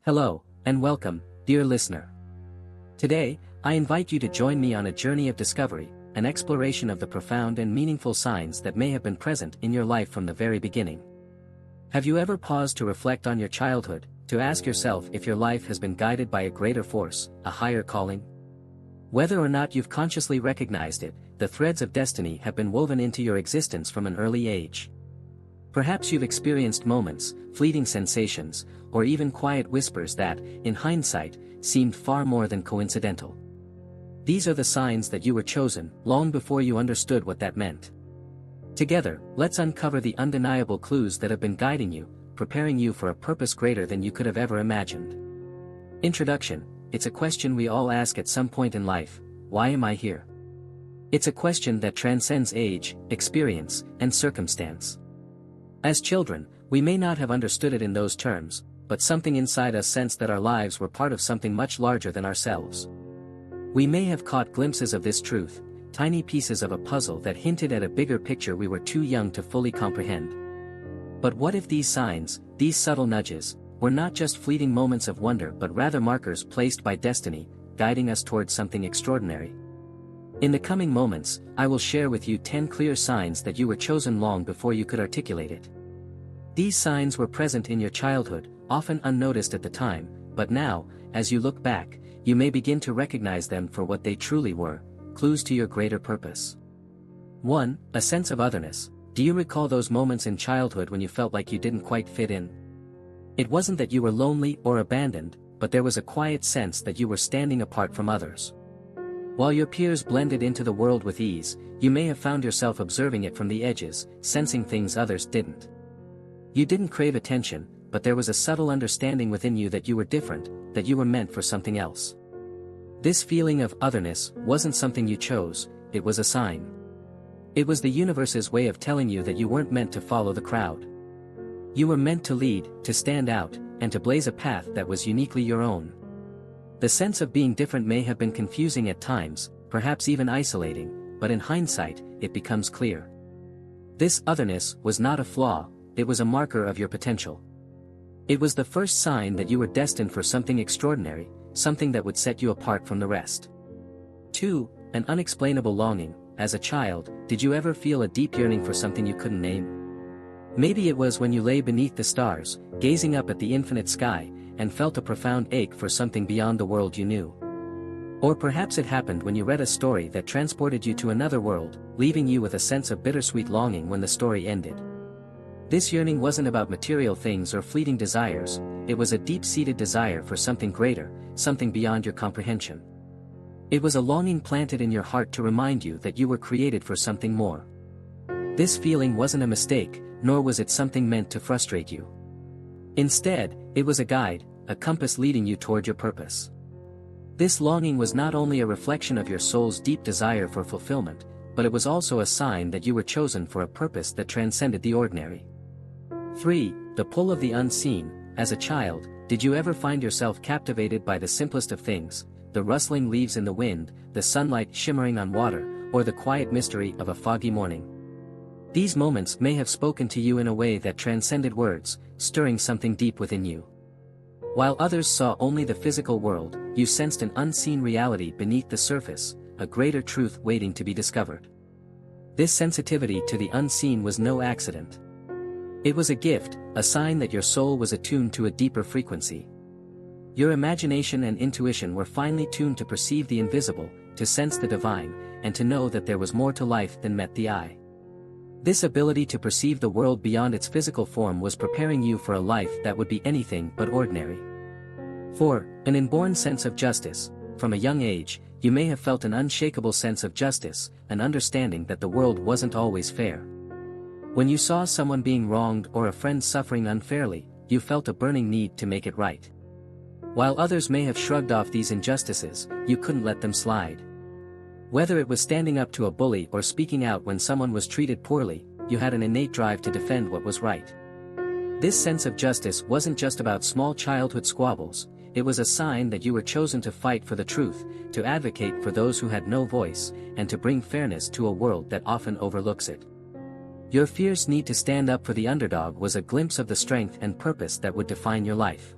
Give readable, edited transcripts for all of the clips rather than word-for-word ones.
Hello, and welcome, dear listener. Today, I invite you to join me on a journey of discovery, an exploration of the profound and meaningful signs that may have been present in your life from the very beginning. Have you ever paused to reflect on your childhood, to ask yourself if your life has been guided by a greater force, a higher calling? Whether or not you've consciously recognized it, the threads of destiny have been woven into your existence from an early age. Perhaps you've experienced moments, fleeting sensations, or even quiet whispers that, in hindsight, seemed far more than coincidental. These are the signs that you were chosen, long before you understood what that meant. Together, let's uncover the undeniable clues that have been guiding you, preparing you for a purpose greater than you could have ever imagined. Introduction. It's a question we all ask at some point in life: why am I here? It's a question that transcends age, experience, and circumstance. As children, we may not have understood it in those terms, but something inside us sensed that our lives were part of something much larger than ourselves. We may have caught glimpses of this truth, tiny pieces of a puzzle that hinted at a bigger picture we were too young to fully comprehend. But what if these signs, these subtle nudges, were not just fleeting moments of wonder but rather markers placed by destiny, guiding us towards something extraordinary? In the coming moments, I will share with you 10 clear signs that you were chosen long before you could articulate it. These signs were present in your childhood, often unnoticed at the time, but now, as you look back, you may begin to recognize them for what they truly were: clues to your greater purpose. 1. A sense of otherness. Do you recall those moments in childhood when you felt like you didn't quite fit in? It wasn't that you were lonely or abandoned, but there was a quiet sense that you were standing apart from others. While your peers blended into the world with ease, you may have found yourself observing it from the edges, sensing things others didn't. You didn't crave attention, but there was a subtle understanding within you that you were different, that you were meant for something else. This feeling of otherness wasn't something you chose, it was a sign. It was the universe's way of telling you that you weren't meant to follow the crowd. You were meant to lead, to stand out, and to blaze a path that was uniquely your own. The sense of being different may have been confusing at times, perhaps even isolating, but in hindsight, it becomes clear. This otherness was not a flaw, it was a marker of your potential. It was the first sign that you were destined for something extraordinary, something that would set you apart from the rest. 2. An unexplainable longing. As a child, did you ever feel a deep yearning for something you couldn't name? Maybe it was when you lay beneath the stars, gazing up at the infinite sky, and felt a profound ache for something beyond the world you knew. Or perhaps it happened when you read a story that transported you to another world, leaving you with a sense of bittersweet longing when the story ended. This yearning wasn't about material things or fleeting desires, it was a deep-seated desire for something greater, something beyond your comprehension. It was a longing planted in your heart to remind you that you were created for something more. This feeling wasn't a mistake, nor was it something meant to frustrate you. Instead, it was a guide, a compass leading you toward your purpose. This longing was not only a reflection of your soul's deep desire for fulfillment, but it was also a sign that you were chosen for a purpose that transcended the ordinary. 3. The pull of the unseen. As a child, did you ever find yourself captivated by the simplest of things: the rustling leaves in the wind, the sunlight shimmering on water, or the quiet mystery of a foggy morning? These moments may have spoken to you in a way that transcended words, stirring something deep within you. While others saw only the physical world, you sensed an unseen reality beneath the surface, a greater truth waiting to be discovered. This sensitivity to the unseen was no accident. It was a gift, a sign that your soul was attuned to a deeper frequency. Your imagination and intuition were finely tuned to perceive the invisible, to sense the divine, and to know that there was more to life than met the eye. This ability to perceive the world beyond its physical form was preparing you for a life that would be anything but ordinary. 4. An inborn sense of justice. From a young age, you may have felt an unshakable sense of justice, an understanding that the world wasn't always fair. When you saw someone being wronged or a friend suffering unfairly, you felt a burning need to make it right. While others may have shrugged off these injustices, you couldn't let them slide. Whether it was standing up to a bully or speaking out when someone was treated poorly, you had an innate drive to defend what was right. This sense of justice wasn't just about small childhood squabbles, it was a sign that you were chosen to fight for the truth, to advocate for those who had no voice, and to bring fairness to a world that often overlooks it. Your fierce need to stand up for the underdog was a glimpse of the strength and purpose that would define your life.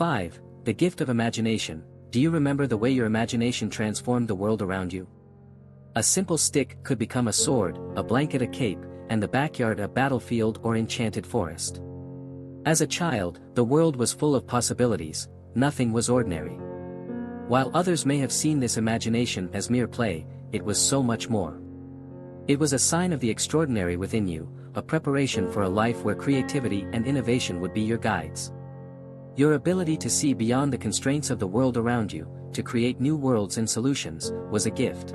5. The gift of imagination. Do you remember the way your imagination transformed the world around you? A simple stick could become a sword, a blanket a cape, and the backyard a battlefield or enchanted forest. As a child, the world was full of possibilities, nothing was ordinary. While others may have seen this imagination as mere play, it was so much more. It was a sign of the extraordinary within you, a preparation for a life where creativity and innovation would be your guides. Your ability to see beyond the constraints of the world around you, to create new worlds and solutions, was a gift.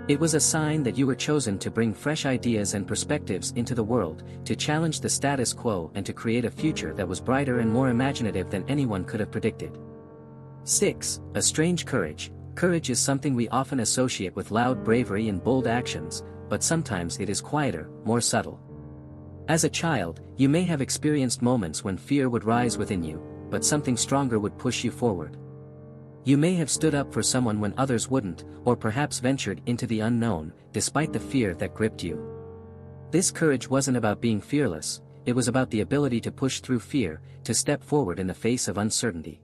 It was a sign that you were chosen to bring fresh ideas and perspectives into the world, to challenge the status quo and to create a future that was brighter and more imaginative than anyone could have predicted. 6. A strange courage. Courage is something we often associate with loud bravery and bold actions, but sometimes it is quieter, more subtle. As a child, you may have experienced moments when fear would rise within you, but something stronger would push you forward. You may have stood up for someone when others wouldn't, or perhaps ventured into the unknown, despite the fear that gripped you. This courage wasn't about being fearless, it was about the ability to push through fear, to step forward in the face of uncertainty.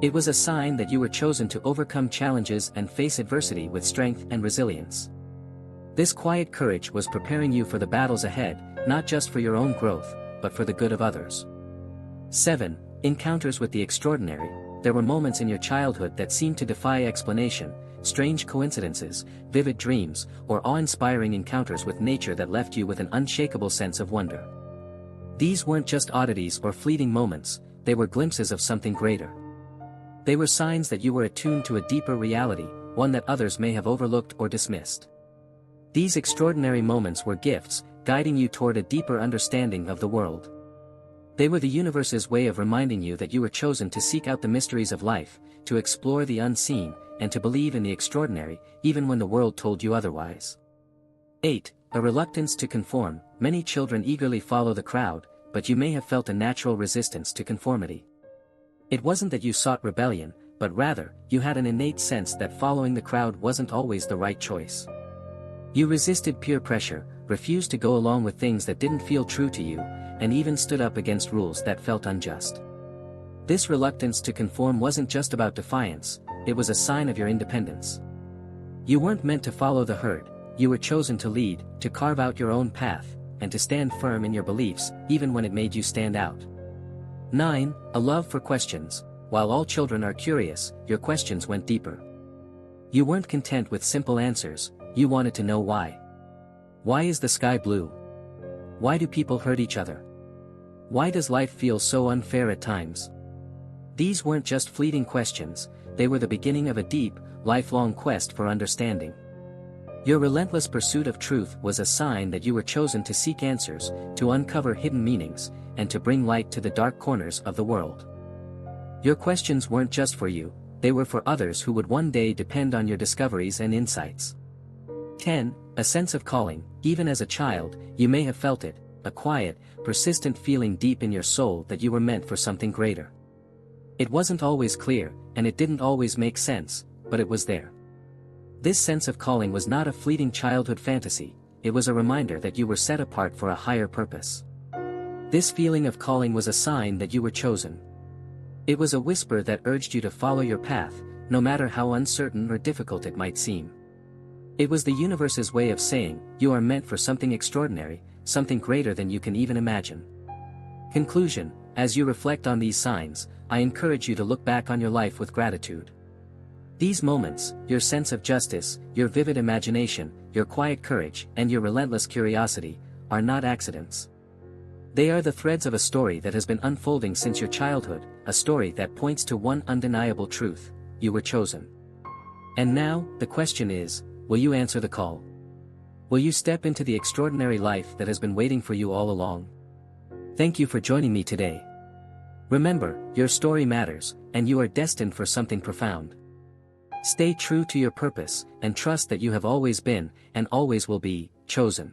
It was a sign that you were chosen to overcome challenges and face adversity with strength and resilience. This quiet courage was preparing you for the battles ahead, not just for your own growth, but for the good of others. 7. Encounters with the extraordinary. There were moments in your childhood that seemed to defy explanation, strange coincidences, vivid dreams, or awe-inspiring encounters with nature that left you with an unshakable sense of wonder. These weren't just oddities or fleeting moments, they were glimpses of something greater. They were signs that you were attuned to a deeper reality, one that others may have overlooked or dismissed. These extraordinary moments were gifts, guiding you toward a deeper understanding of the world. They were the universe's way of reminding you that you were chosen to seek out the mysteries of life, to explore the unseen, and to believe in the extraordinary, even when the world told you otherwise. 8. A reluctance to conform. Many children eagerly follow the crowd, but you may have felt a natural resistance to conformity. It wasn't that you sought rebellion, but rather, you had an innate sense that following the crowd wasn't always the right choice. You resisted peer pressure, refused to go along with things that didn't feel true to you, and even stood up against rules that felt unjust. This reluctance to conform wasn't just about defiance, it was a sign of your independence. You weren't meant to follow the herd, you were chosen to lead, to carve out your own path, and to stand firm in your beliefs, even when it made you stand out. 9. A love for questions. While all children are curious, your questions went deeper. You weren't content with simple answers, you wanted to know why. Why is the sky blue? Why do people hurt each other? Why does life feel so unfair at times? These weren't just fleeting questions, they were the beginning of a deep, lifelong quest for understanding. Your relentless pursuit of truth was a sign that you were chosen to seek answers, to uncover hidden meanings, and to bring light to the dark corners of the world. Your questions weren't just for you, they were for others who would one day depend on your discoveries and insights. 10. A sense of calling. Even as a child, you may have felt it, a quiet, persistent feeling deep in your soul that you were meant for something greater. It wasn't always clear, and it didn't always make sense, but it was there. This sense of calling was not a fleeting childhood fantasy, it was a reminder that you were set apart for a higher purpose. This feeling of calling was a sign that you were chosen. It was a whisper that urged you to follow your path, no matter how uncertain or difficult it might seem. It was the universe's way of saying, you are meant for something extraordinary, something greater than you can even imagine. Conclusion. As you reflect on these signs, I encourage you to look back on your life with gratitude. These moments, your sense of justice, your vivid imagination, your quiet courage, and your relentless curiosity, are not accidents. They are the threads of a story that has been unfolding since your childhood, a story that points to one undeniable truth: you were chosen. And now, the question is, will you answer the call? Will you step into the extraordinary life that has been waiting for you all along? Thank you for joining me today. Remember, your story matters, and you are destined for something profound. Stay true to your purpose, and trust that you have always been, and always will be, chosen.